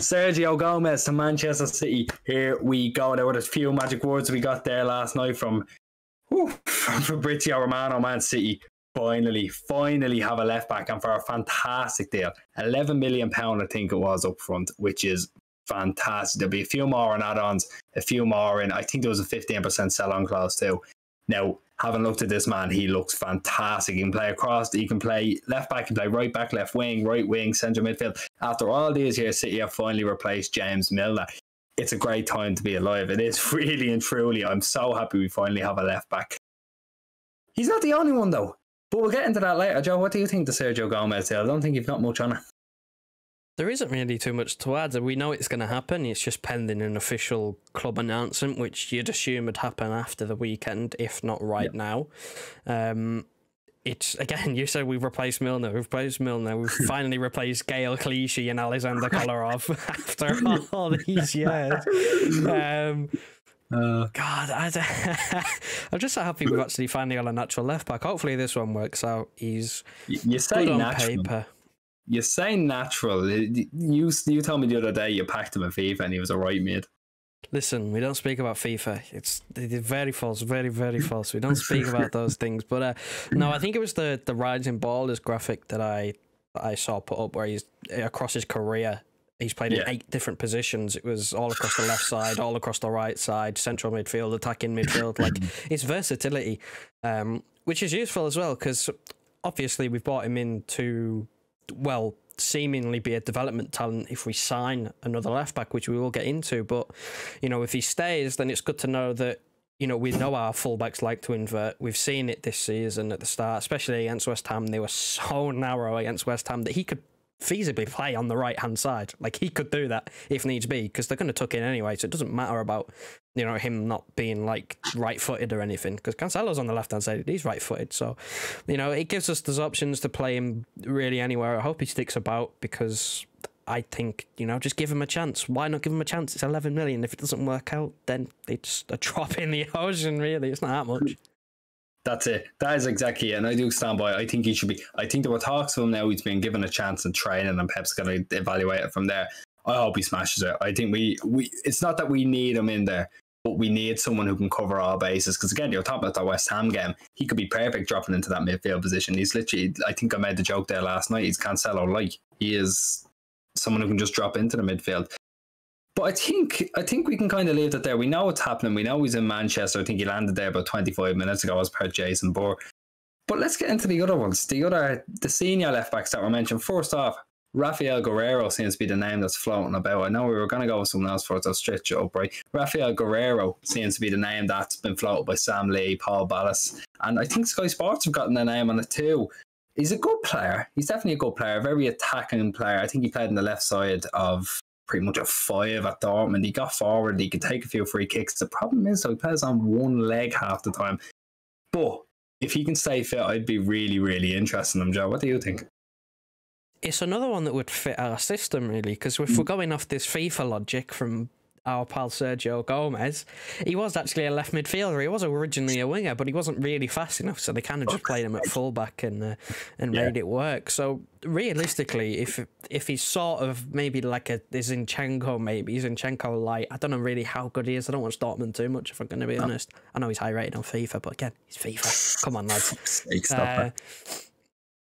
Sergio Gomez to Manchester City. Here we go. There were a few magic words we got there last night from Fabrizio Romano. Man City finally have a left back, and for a fantastic deal, £11 million I think it was up front, which is fantastic. There'll be a few more on add-ons, a few more in. I think there was a 15% sell-on clause too. Now, having looked at this man, he looks fantastic. He can play across, he can play left back, he can play right back, left wing, central midfield. After all these years, City have finally replaced James Milner. It's a great time to be alive. It is really and truly. I'm so happy we finally have a left back. He's not the only one though, but we'll get into that later. Joe, what do you think to Sergio Gomez deal? I don't think you've got much on it. There isn't really too much to add. We know it's going to happen. It's just pending an official club announcement, which you'd assume would happen after the weekend, if not right now. It's, again, you said we've replaced Milner. We've finally replaced Gael Clichy and Alexander Kolarov after all these years. God, I'm just so happy we've actually finally got a natural left back. Hopefully this one works out. He's good on paper. You say natural. You told me the other day you packed him in FIFA and he was a right mid. Listen, we don't speak about FIFA. It's very false, very, very false. We don't speak about those things. But no, I think it was the rising ballers graphic that I saw put up where he's across his career. He's played in 8 different positions. It was all across the left side, all across the right side, central midfield, attacking midfield. Like, it's versatility, which is useful as well because obviously we've brought him in to, well, seemingly be a development talent if we sign another left back, which we will get into. But, you know, if he stays, then it's good to know that, you know, we know our fullbacks like to invert. We've seen it this season at the start, especially against West Ham. They were so narrow against West Ham that he could feasibly play on the right hand side. Like, he could do that if needs be, because they're going to tuck in anyway, so it doesn't matter about, you know, him not being like right footed or anything, because Cancelo's on the left hand side, he's right footed. So, you know, it gives us those options to play him really anywhere. I hope he sticks about, because I think, you know, just give him a chance. Why not give him a chance? It's 11 million. If it doesn't work out, then it's a drop in the ocean, really. It's not that much. That's it. That is exactly it. And I do stand by it. I think he should be. I think there were talks of him now. He's been given a chance in training, and Pep's going to evaluate it from there. I hope he smashes it. I think we it's not that we need him in there, but we need someone who can cover all bases. Because again, you're talking about that West Ham game. He could be perfect dropping into that midfield position. He's literally, I think I made the joke there last night, he's Cancelo like. He is someone who can just drop into the midfield. But I think we can kind of leave that there. We know what's happening. We know he's in Manchester. I think he landed there about 25 minutes ago as per Jason Burr. But let's get into the other ones. The senior left backs that were mentioned. First off, Raphael Guerreiro seems to be the name that's floating about. I know we were going to go with someone else for it, so I'll stretch it up, right? Raphael Guerreiro seems to be the name that's been floated by Sam Lee, Paul Ballas. And I think Sky Sports have gotten their name on it too. He's a good player. He's definitely a good player, a very attacking player. I think he played on the left side of pretty much a 5 at Dortmund. He got forward, he could take a few free kicks. The problem is, though, he plays on one leg half the time. But if he can stay fit, I'd be really, really interested in him, Joe. What do you think? It's another one that would fit our system, really, because if we're going off this FIFA logic from our pal Sergio Gomez, he was actually a left midfielder. He was originally a winger, but he wasn't really fast enough, so they kind of just played him at fullback and made it work. So realistically, if he's sort of maybe like a Zinchenko light, I don't know really how good he is. I don't watch Dortmund too much, if I'm going to be honest. I know he's high rated on FIFA, but again, he's FIFA. Come on, lads.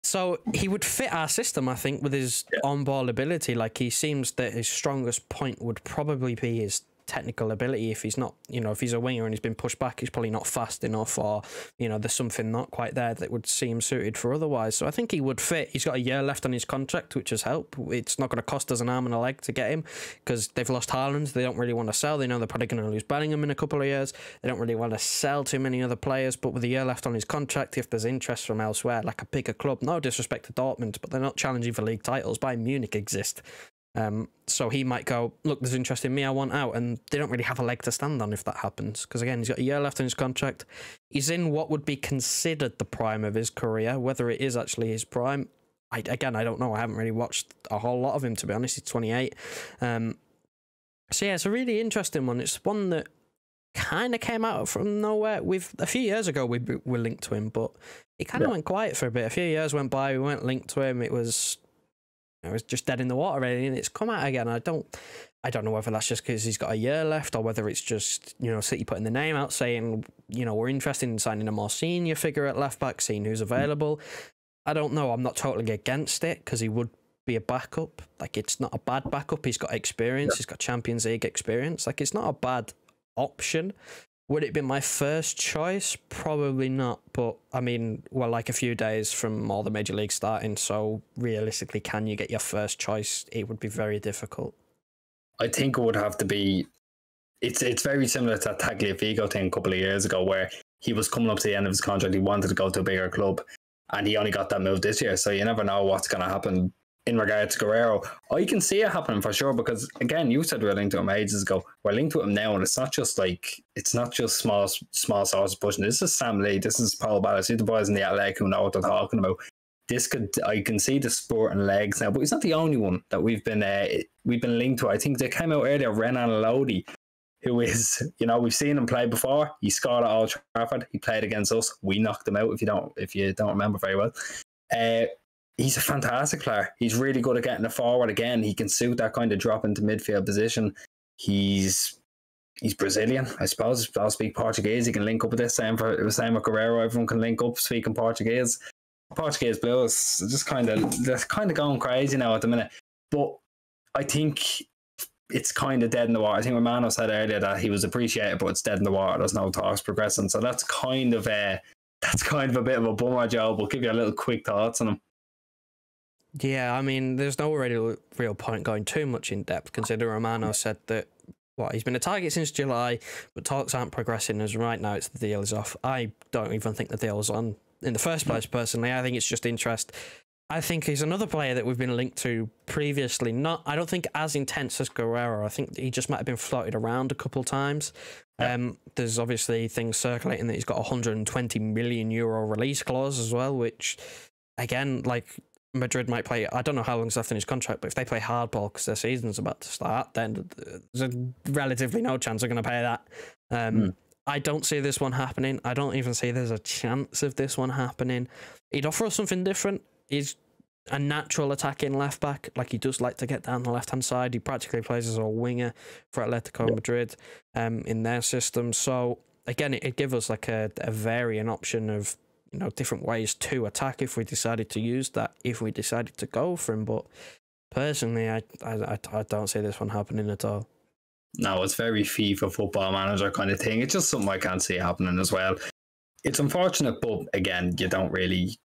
So he would fit our system, I think, with his on-ball ability. Like, he seems that his strongest point would probably be his technical ability. If he's not, you know, if he's a winger and he's been pushed back, he's probably not fast enough, or, you know, there's something not quite there that would seem suited for otherwise. So I think he would fit. He's got a year left on his contract, which has helped. It's not going to cost us an arm and a leg to get him, because they've lost Haaland. They don't really want to sell. They know they're probably going to lose Bellingham in a couple of years. They don't really want to sell too many other players, but with a year left on his contract, if there's interest from elsewhere, like a bigger club, no disrespect to Dortmund, but they're not challenging for league titles. Bayern Munich exist. So he might go, look, there's interest in me, I want out, and they don't really have a leg to stand on if that happens, because again, he's got a year left on his contract. He's in what would be considered the prime of his career. Whether it is actually his prime, I don't know. I haven't really watched a whole lot of him, to be honest. He's 28. So yeah, it's a really interesting one. It's one that kind of came out from nowhere. A few years ago we were linked to him, but it kind of went quiet for a bit. A few years went by, we weren't linked to him. It was it's just dead in the water, really, and it's come out again. I don't know whether that's just because he's got a year left, or whether it's just, you know, City putting the name out saying, you know, we're interested in signing a more senior figure at left back, seeing who's available. I don't know. I'm not totally against it because he would be a backup. Like, it's not a bad backup. He's got experience. He's got Champions League experience. Like, it's not a bad option. Would it be my first choice? Probably not. But I mean, we're like a few days from all the major leagues starting, so realistically, can you get your first choice? It would be very difficult. I think it would have to be. It's very similar to that Tagliafico thing a couple of years ago, where he was coming up to the end of his contract. He wanted to go to a bigger club, and he only got that move this year. So you never know what's going to happen in regard to Guerreiro. I can see it happening for sure, because again, you said we were linked to him ages ago. We're linked to him now, and it's not just small sausage pushing. This is Sam Lee. This is Paul Ballas. These are the boys in the Atletico who know what they're talking about. I can see the sport and legs now, but he's not the only one that we've been linked to. I think they came out earlier, Renan and Lodi, who is, you know, we've seen him play before. He scored at Old Trafford. He played against us. We knocked him out, if you don't remember very well. He's a fantastic player. He's really good at getting it forward again. He can suit that kind of drop into midfield position. He's Brazilian, I suppose. I'll speak Portuguese. He can link up with this. Same with Guerreiro. Everyone can link up speaking Portuguese. Portuguese Blues they're kind of going crazy now at the minute. But I think it's kind of dead in the water. I think Romano said earlier that he was appreciated, but it's dead in the water. There's no talks progressing. So that's kind of a bit of a bummer, Joe. We'll give you a little quick thoughts on him. Yeah, I mean, there's no real point going too much in depth, considering Romano said that he's been a target since July, but talks aren't progressing as right now. It's the deal is off. I don't even think the deal's on in the first place, personally. I think it's just interest. I think he's another player that we've been linked to previously. I don't think as intense as Guerreiro. I think he just might have been floated around a couple times. There's obviously things circulating that he's got a €120 million release clause as well, which, again, like, Madrid might play. I don't know how long's left in his contract, but if they play hardball because their season's about to start, then there's relatively no chance they're going to pay that. I don't see this one happening. I don't even see there's a chance of this one happening. He'd offer us something different. He's a natural attacking left back. Like, he does like to get down the left hand side. He practically plays as a winger for Atletico Madrid in their system. So again, it'd give us like a varying option of, you know, different ways to attack if we decided to use that, if we decided to go for him. But personally, I don't see this one happening at all. No, it's very FIFA football manager kind of thing. It's just something I can't see happening as well. It's unfortunate, but again,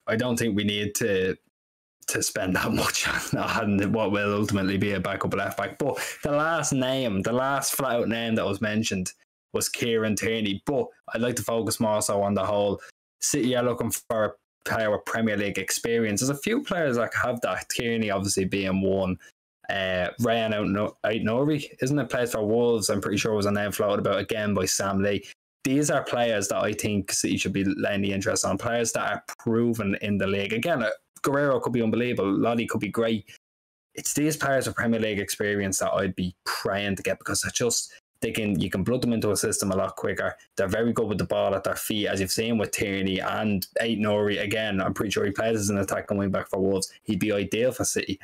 I don't think we need to spend that much on what will ultimately be a backup left back. But the last flat out name that was mentioned was Kieran Tierney. But I'd like to focus more so on the whole City are looking for a player with Premier League experience. There's a few players that have that, Tierney obviously being one. Renan Aitnouri, isn't it, plays for Wolves? I'm pretty sure was a name floated about again by Sam Lee. These are players that I think City should be laying the interest on, players that are proven in the league. Again, Guerreiro could be unbelievable, Lodi could be great. It's these players with Premier League experience that I'd be praying to get, because you can blood them into a system a lot quicker. They're very good with the ball at their feet, as you've seen with Tierney and Aitnouri. Again, I'm pretty sure he plays as an attacking wing back for Wolves. He'd be ideal for City.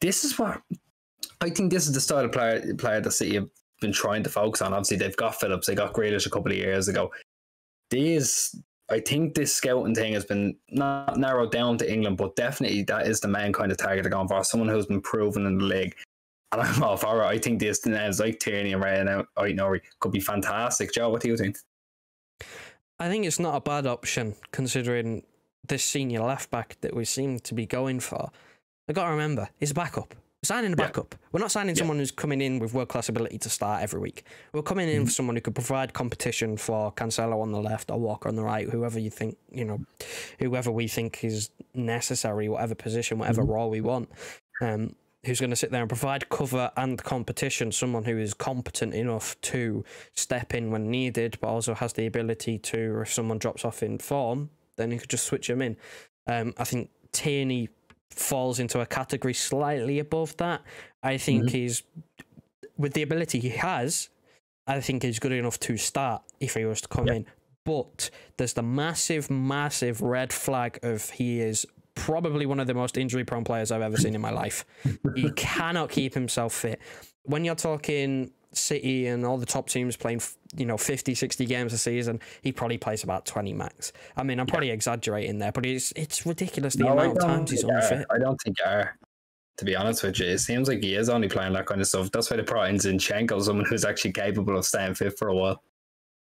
This is the style of player that City have been trying to focus on. Obviously, they've got Phillips, they got Grealish a couple of years ago. I think this scouting thing has been not narrowed down to England, but definitely that is the main kind of target they're going for. Someone who's been proven in the league. And I'm all for it. I think these names like Tierney and Renan Aitnouri could be fantastic. Joe, what do you think? I think it's not a bad option, considering this senior left back that we seem to be going for. I've got to remember, it's a backup. We're signing a backup. We're not signing someone who's coming in with world-class ability to start every week. We're coming in for someone who could provide competition for Cancelo on the left or Walker on the right, whoever you think, whoever we think is necessary, whatever position, whatever role we want. Who's going to sit there and provide cover and competition, someone who is competent enough to step in when needed, but also has the ability to, if someone drops off in form, then you could just switch them in. I think Tierney falls into a category slightly above that. I think he's, with the ability he has, I think he's good enough to start if he was to come in. But there's the massive red flag of he is probably one of the most injury-prone players I've ever seen in my life. He cannot keep himself fit. When you're talking City and all the top teams playing, 50, 60 games a season, he probably plays about 20 max. I mean, I'm probably exaggerating there, but it's ridiculous the amount of times he's unfit. I don't think you are, to be honest with you. It seems like he is only playing that kind of stuff. That's why they brought in Zinchenko, someone who's actually capable of staying fit for a while.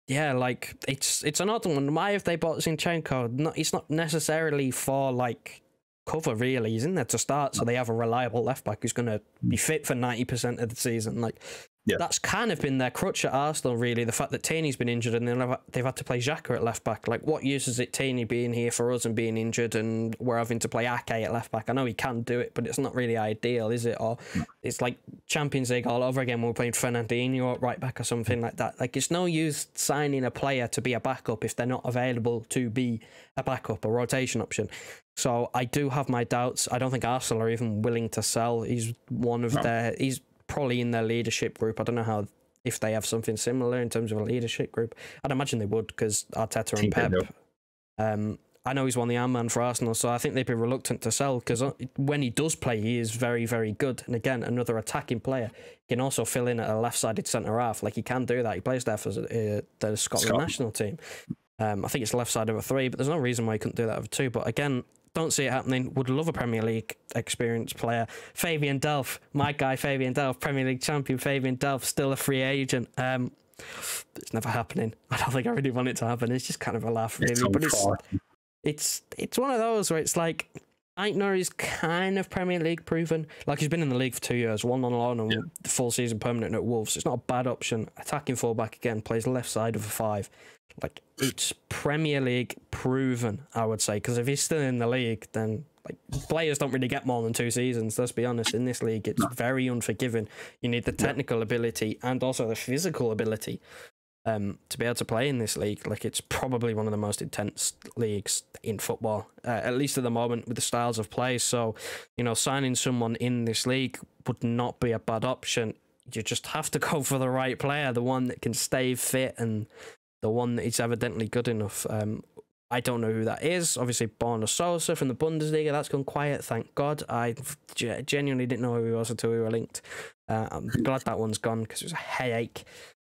Yeah, like, it's an odd one. Why have they bought Zinchenko? It's not necessarily for, like, cover, really. He's in there to start, so they have a reliable left-back who's going to be fit for 90% of the season. Like, that's kind of been their crutch at Arsenal, really. The fact that Tierney's been injured and they've had to play Xhaka at left-back. Like, what use is it Tierney being here for us and being injured and we're having to play Ake at left-back? I know he can do it, but it's not really ideal, is it? Or it's like Champions League all over again when we're playing Fernandinho at right-back or something like that. Like, it's no use signing a player to be a backup if they're not available to be a backup, a rotation option. So I do have my doubts. I don't think Arsenal are even willing to sell. He's one of he's probably in their leadership group. I don't know if they have something similar in terms of a leadership group. I'd imagine they would, because Arteta and Pep. I know he's won the armband for Arsenal, so I think they'd be reluctant to sell, because when he does play, he is very, very good. And again, another attacking player. He can also fill in at a left-sided centre-half. Like, he can do that. He plays there for the Scotland national team. I think it's left side of a 3, but there's no reason why he couldn't do that of a 2. But again, don't see it happening. Would love a Premier League experienced player. Fabian Delph, my guy Fabian Delph, Premier League champion Fabian Delph, still a free agent. It's never happening. I don't think I really want it to happen. It's just kind of a laugh, really. But it's one of those where it's like, Aitner is kind of Premier League proven. Like, he's been in the league for 2 years, one on loan and the full season permanent at Wolves. It's not a bad option. Attacking fullback again, plays left side of a 5. Like, it's Premier League proven, I would say, because if he's still in the league, then like, players don't really get more than 2 seasons. Let's be honest. In this league, it's very unforgiving. You need the technical ability and also the physical ability to be able to play in this league. Like, it's probably one of the most intense leagues in football, at least at the moment, with the styles of play. So, signing someone in this league would not be a bad option. You just have to go for the right player, the one that can stay fit and the one that is evidently good enough. I don't know who that is. Obviously, Borna Sosa from the Bundesliga. That's gone quiet, thank God. I genuinely didn't know who he was until we were linked. I'm glad that one's gone, because it was a headache,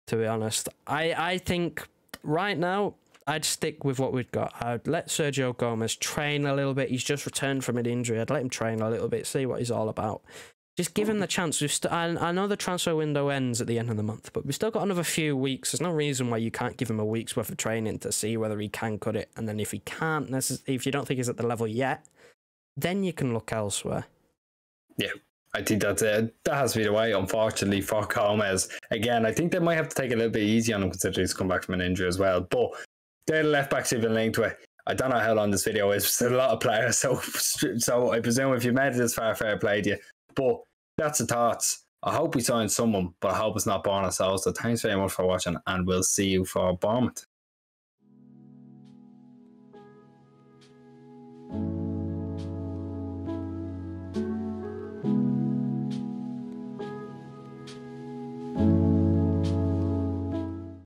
to be honest. I think right now I'd stick with what we've got. I'd let Sergio Gomez train a little bit. He's just returned from an injury. I'd let him train a little bit, see what he's all about. Just give him the chance. I know the transfer window ends at the end of the month, but we've still got another few weeks. There's no reason why you can't give him a week's worth of training to see whether he can cut it. And then if he can't, if you don't think he's at the level yet, then you can look elsewhere. Yeah. I think that's it. That has to be the way, unfortunately, for Gomez. Again, I think they might have to take a little bit easy on him, considering he's come back from an injury as well. But they're the left backs who've been linked with. I don't know how long this video is. There's a lot of players, so I presume if you made it this far, fair play to you. But that's the thoughts. I hope we sign someone, but I hope it's not Borna Sosa. So thanks very much for watching, and we'll see you for Bournemouth.